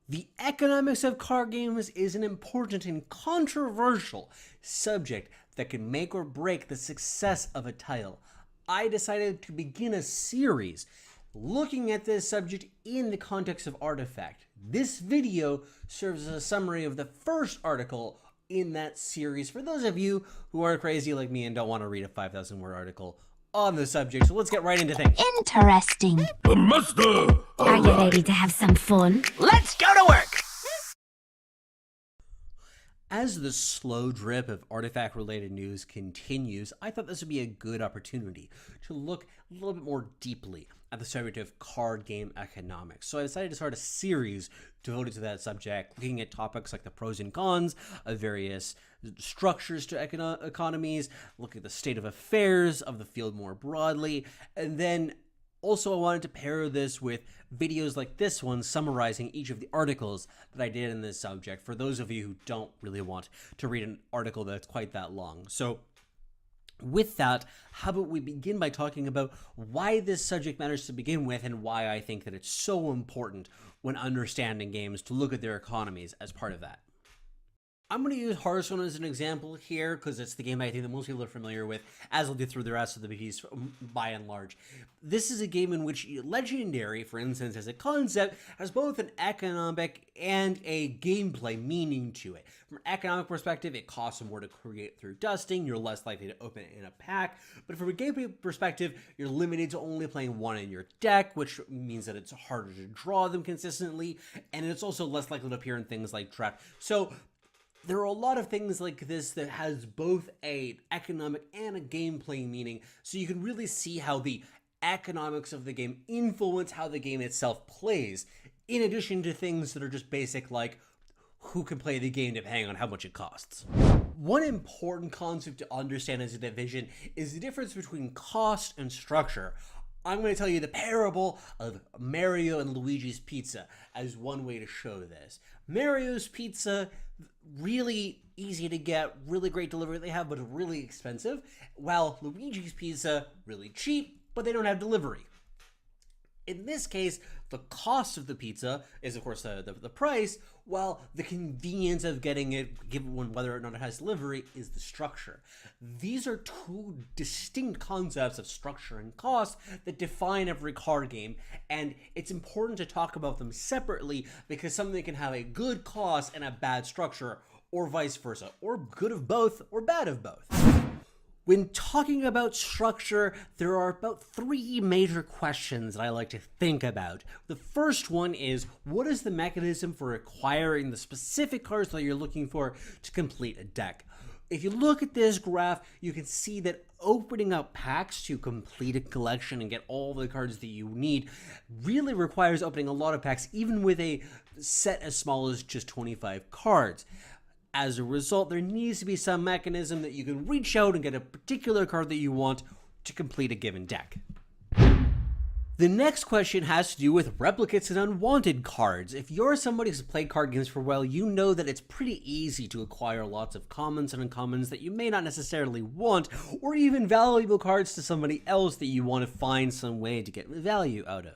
The economics of card games is an important and controversial subject that can make or break the success of a title. I decided to begin a series looking at this subject in the context of Artifact. This video serves as a summary of the first article in that series for those of you who are crazy like me and don't want to read a 5,000 word article on the subject. So let's get right into things. Interesting. The master! Are you ready to have some fun? Let's go to work! As the slow drip of Artifact-related news continues, I thought this would be a good opportunity to look a little bit more deeply at the subject of card game economics. So I decided to start a series devoted to that subject, looking at topics like the pros and cons of various structures to economies, look at the state of affairs of the field more broadly, and then also I wanted to pair this with videos like this one summarizing each of the articles that I did in this subject for those of you who don't really want to read an article that's quite that long. So with that, how about we begin by talking about why this subject matters to begin with and why I think that it's so important when understanding games to look at their economies as part of that. I'm going to use Hearthstone as an example here because it's the game I think that most people are familiar with, as I'll do through the rest of the piece by and large. This is a game in which Legendary, for instance, as a concept, has both an economic and a gameplay meaning to it. From an economic perspective, it costs more to create through dusting, you're less likely to open it in a pack, but from a gameplay perspective, you're limited to only playing one in your deck, which means that it's harder to draw them consistently, and it's also less likely to appear in things like draft. So there are a lot of things like this that has both an economic and a gameplay meaning, so you can really see how the economics of the game influence how the game itself plays, in addition to things that are just basic like who can play the game depending on how much it costs. One important concept to understand as a division is the difference between cost and structure. I'm going to tell you the parable of Mario and Luigi's Pizza as one way to show this. Mario's Pizza, really easy to get, really great delivery they have, but really expensive, while Luigi's Pizza, really cheap, but they don't have delivery. In this case, the cost of the pizza is, of course, the price, while the convenience of getting it, given whether or not it has delivery, is the structure. These are two distinct concepts of structure and cost that define every card game, and it's important to talk about them separately because something can have a good cost and a bad structure, or vice versa, or good of both, or bad of both. When talking about structure, there are about three major questions that I like to think about. The first one is, what is the mechanism for acquiring the specific cards that you're looking for to complete a deck? If you look at this graph, you can see that opening up packs to complete a collection and get all the cards that you need really requires opening a lot of packs, even with a set as small as just 25 cards. As a result, there needs to be some mechanism that you can reach out and get a particular card that you want to complete a given deck. The next question has to do with replicates and unwanted cards. If you're somebody who's played card games for a while, you know that it's pretty easy to acquire lots of commons and uncommons that you may not necessarily want, or even valuable cards to somebody else that you want to find some way to get value out of.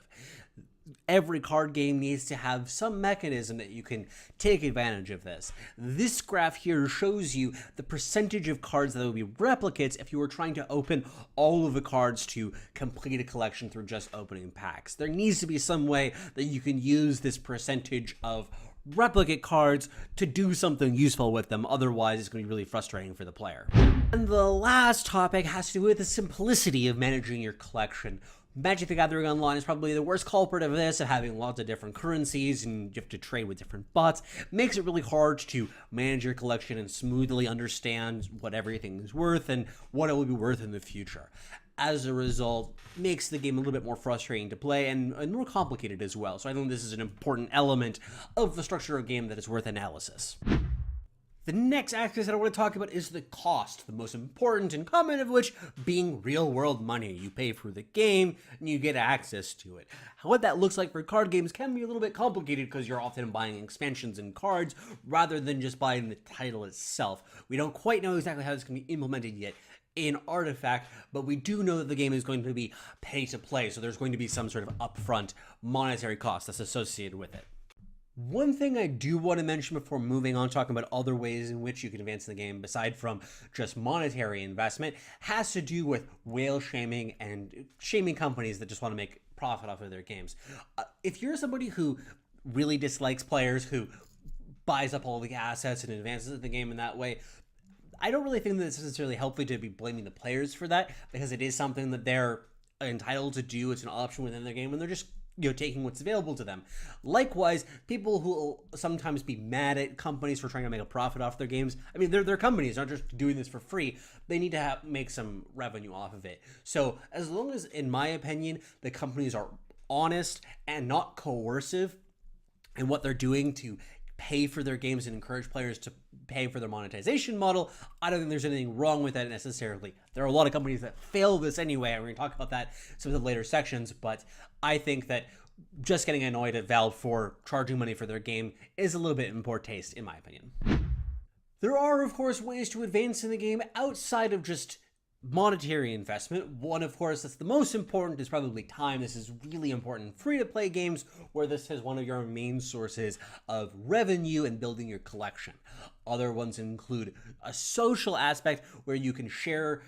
Every card game needs to have some mechanism that you can take advantage of this. This graph here shows you the percentage of cards that would be replicates if you were trying to open all of the cards to complete a collection through just opening packs. There needs to be some way that you can use this percentage of replicate cards to do something useful with them, otherwise it's going to be really frustrating for the player. And the last topic has to do with the simplicity of managing your collection. Magic the Gathering Online is probably the worst culprit of this, of having lots of different currencies and you have to trade with different bots. It makes it really hard to manage your collection and smoothly understand what everything is worth and what it will be worth in the future. As a result, makes the game a little bit more frustrating to play and more complicated as well. So I think this is an important element of the structure of a game that is worth analysis. The next axis that I want to talk about is the cost, the most important and common of which being real-world money. You pay for the game and you get access to it. What that looks like for card games can be a little bit complicated because you're often buying expansions and cards rather than just buying the title itself. We don't quite know exactly how this can be implemented yet in Artifact, but we do know that the game is going to be pay to play, so there's going to be some sort of upfront monetary cost that's associated with it. One thing I do want to mention before moving on, talking about other ways in which you can advance in the game, aside from just monetary investment, has to do with whale shaming and shaming companies that just want to make profit off of their games. If you're somebody who really dislikes players, who buys up all the assets and advances in the game in that way, I don't really think that it's necessarily helpful to be blaming the players for that, because it is something that they're entitled to do. It's an option within their game, and they're just taking what's available to them. Likewise, people who will sometimes be mad at companies for trying to make a profit off their games. I mean, they're companies, not just doing this for free. They need to make some revenue off of it. So as long as, in my opinion, the companies are honest and not coercive in what they're doing to pay for their games and encourage players to pay for their monetization model, I don't think there's anything wrong with that necessarily. There are a lot of companies that fail this anyway, and we're going to talk about that in some of the later sections, but I think that just getting annoyed at Valve for charging money for their game is a little bit in poor taste, in my opinion. There are, of course, ways to advance in the game outside of just monetary investment. One, of course, that's the most important is probably time. This is really important in free-to-play games, where this is one of your main sources of revenue and building your collection. Other ones include a social aspect where you can share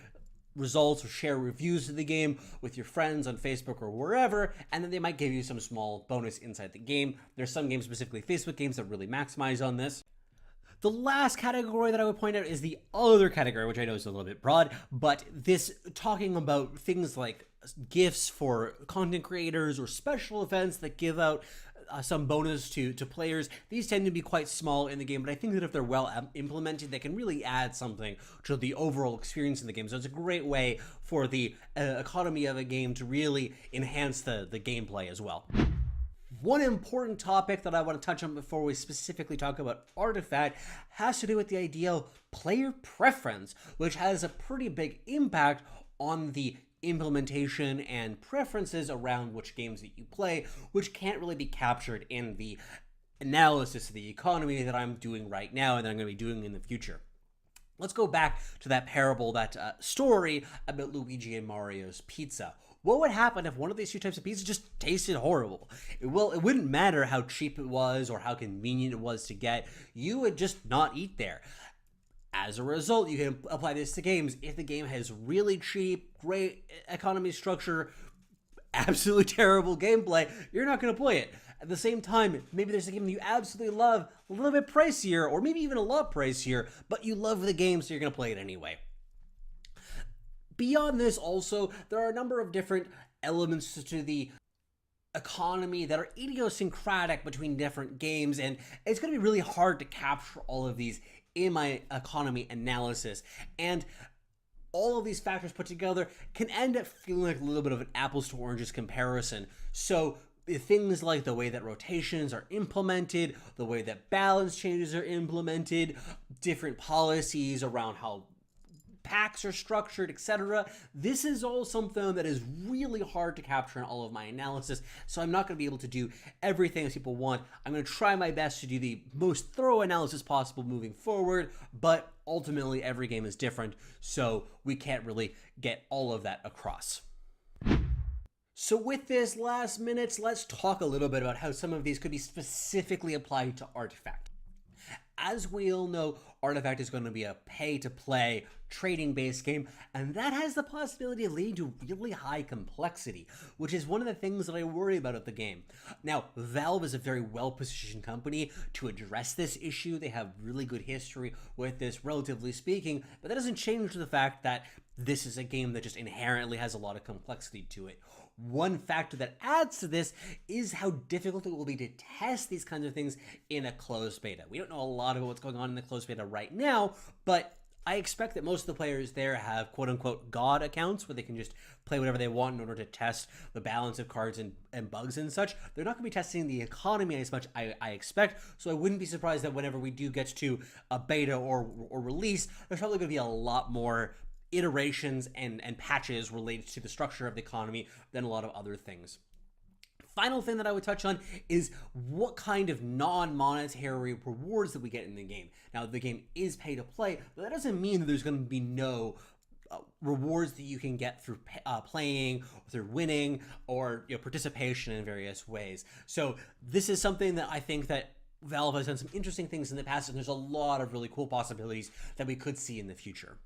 results or share reviews of the game with your friends on Facebook or wherever, and then they might give you some small bonus inside the game. There's some games, specifically Facebook games, that really maximize on this. The last category that I would point out is the other category, which I know is a little bit broad, but this talking about things like gifts for content creators or special events that give out some bonus to players. These tend to be quite small in the game, but I think that if they're well implemented, they can really add something to the overall experience in the game. So it's a great way for the economy of a game to really enhance the gameplay as well. One important topic that I want to touch on before we specifically talk about Artifact has to do with the idea of player preference, which has a pretty big impact on the implementation and preferences around which games that you play, which can't really be captured in the analysis of the economy that I'm doing right now and that I'm going to be doing in the future. Let's go back to that parable, that story about Luigi and Mario's pizza. What would happen if one of these two types of pizza just tasted horrible? Well, it wouldn't matter how cheap it was or how convenient it was to get. You would just not eat there. As a result, you can apply this to games. If the game has really cheap, great economy structure, absolutely terrible gameplay, you're not going to play it. At the same time, maybe there's a game that you absolutely love, a little bit pricier, or maybe even a lot pricier, but you love the game, so you're going to play it anyway. Beyond this, also, there are a number of different elements to the economy that are idiosyncratic between different games, and it's going to be really hard to capture all of these in my economy analysis. And all of these factors put together can end up feeling like a little bit of an apples to oranges comparison. So things like the way that rotations are implemented, the way that balance changes are implemented, different policies around how packs are structured, etc. This is all something that is really hard to capture in all of my analysis, so I'm not going to be able to do everything as people want. I'm going to try my best to do the most thorough analysis possible moving forward, but ultimately every game is different, so we can't really get all of that across. So with this last minutes, let's talk a little bit about how some of these could be specifically applied to Artifact. As we all know, Artifact is going to be a pay-to-play, trading-based game, and that has the possibility of leading to really high complexity, which is one of the things that I worry about with the game. Now, Valve is a very well-positioned company to address this issue. They have really good history with this, relatively speaking, but that doesn't change the fact that this is a game that just inherently has a lot of complexity to it. One factor that adds to this is how difficult it will be to test these kinds of things in a closed beta. We don't know a lot about what's going on in the closed beta right now, but I expect that most of the players there have quote-unquote God accounts where they can just play whatever they want in order to test the balance of cards and bugs and such. They're not going to be testing the economy as much, I expect, so I wouldn't be surprised that whenever we do get to a beta or release, there's probably going to be a lot more iterations and patches related to the structure of the economy than a lot of other things. Final thing that I would touch on is what kind of non-monetary rewards that we get in the game. Now, the game is pay to play, but that doesn't mean that there's going to be no rewards that you can get through playing, or through winning, or participation in various ways. So this is something that I think that Valve has done some interesting things in the past, and there's a lot of really cool possibilities that we could see in the future.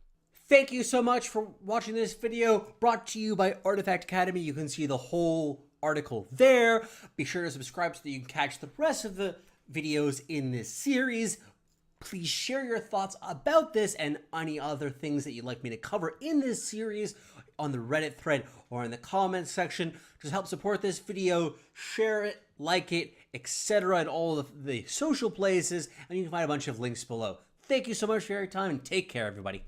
Thank you so much for watching this video brought to you by Artifact Academy. You can see the whole article there. Be sure to subscribe so that you can catch the rest of the videos in this series. Please share your thoughts about this and any other things that you'd like me to cover in this series on the Reddit thread or in the comments section. Just help support this video, share it, like it, etc. in all of the social places, and you can find a bunch of links below. Thank you so much for your time, and take care, everybody.